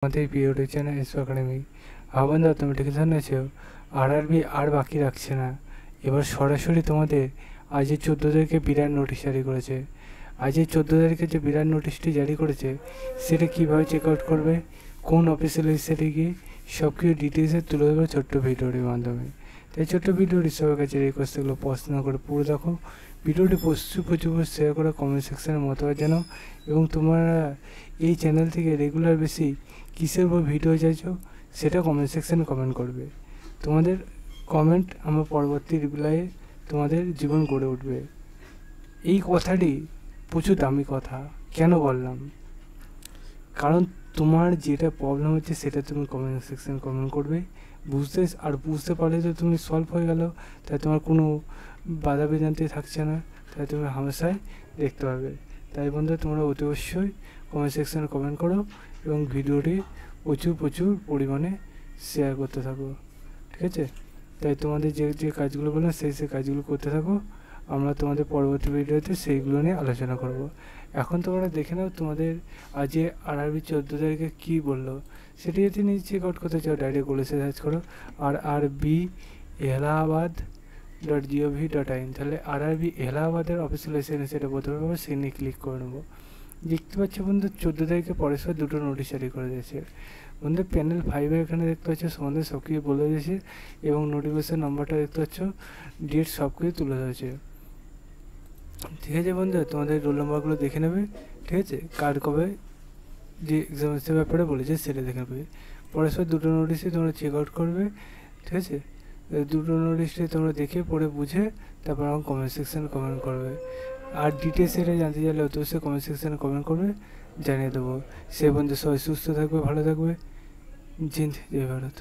আমাদের প্রিয় চ্যানেল এসো একাডেমি। বন্ধুরা, তুমি ঠিক জানেছো আরআরবি আর বাকি রাখছে না, এবার সরাসরি তোমাদের আজ 14 তারিখে বিরাট নোটিশ জারি করেছে। আজ 14 তারিখে যে বিরাট নোটিশটি জারি করেছে সেটা কীভাবে চেক আউট করবে, কোন অফিসিয়াল ওয়েবসাইটে গিয়ে সব কিছু ডিটেলসে তুলে দেবে ছোট্ট ভিডিওটির মাধ্যমে। তাই ছোট্ট ভিডিওটি সবার কাছে রিকোয়েস্ট, এগুলো পছন্দ করে পুরো দেখো ভিডিওটি, প্রচুর শেয়ার করে কমেন্ট সেকশনে মতামত জানাও। এবং তোমরা এই চ্যানেল থেকে রেগুলার বেশি কিসের উপর ভিডিও চাইছো সেটা কমেন্ট সেকশনে কমেন্ট করবে। তোমাদের কমেন্ট আমার পরবর্তী রিপ্লাইয়ে তোমাদের জীবন গড়ে উঠবে। এই কথাটি প্রচুর দামি কথা। কেন বললাম? কারণ তোমার যেটা প্রবলেম হচ্ছে সেটা তুমি কমেন্ট সেকশনে কমেন্ট করবে, বুঝতে পারলে তো তুমি সলভ হয়ে গেল। তাই তোমার কোনো বাধা বিধান্তি থাকছে না, তাই তুমি হামেশাই দেখতে পাবে। তাই বন্ধু, তোমরা অতি অবশ্যই কমেন্ট সেকশনে কমেন্ট করো এবং ভিডিওটি প্রচুর পরিমাণে শেয়ার করতে থাকো, ঠিক আছে? তাই তোমাদের যে কাজগুলো বললাম সেই কাজগুলো করতে থাকো। আমরা তোমাদের পরবর্তী ভিডিওতে সেইগুলো নিয়ে আলোচনা করব। এখন তোমরা দেখে নাও তোমাদের আজ আরআরবি 14 তারিখে কী বললো সেটি যদি নিজে চেক আউট করতে চাও ডাইরেক্ট গুগলে সার্চ করো RRB Allahabad.gov.in। তাহলে আরআরবি এলাহাবাদের অফিসিয়াল ওয়েবসাইটে সেটা প্রথমে পাবো, সেখানে ক্লিক করে নেবো। দেখতে পাচ্ছ বন্ধু 14 তারিখে পরস্পর দুটো নোটিশ জারি করে দিয়েছে বন্ধু। প্যানেল 5 এখানে দেখতে পাচ্ছ সম্বন্ধে সব কিছু বলে দিয়েছে এবং নোটিফিকেশন নম্বরটা দেখতে পাচ্ছ, ডেট সব কিছু তুলে ধরেছে, ঠিক আছে বন্ধু? তোমাদের রোল নম্বরগুলো দেখে নেবে, ঠিক আছে? কার কবে যে এক্সামিনেশনের ব্যাপারে বলেছে সেটা দেখে নেবে। পরস্পর দুটো নোটিশই তোমরা চেক আউট করবে, ঠিক আছে? দুটো নোটিশটি তোমরা দেখে পড়ে বুঝে তারপর আমার কমেন্ট সেকশানে কমেন্ট করবে। আর ডিটেলস এটা জানতে চাইলে অবশ্যই কমেন্ট সেকশানে কমেন্ট করবে, জানিয়ে দেবো। সে বন্ধু সবাই সুস্থ থাকবে, ভালো থাকবে। জয় হিন্দ, জয় ভারত।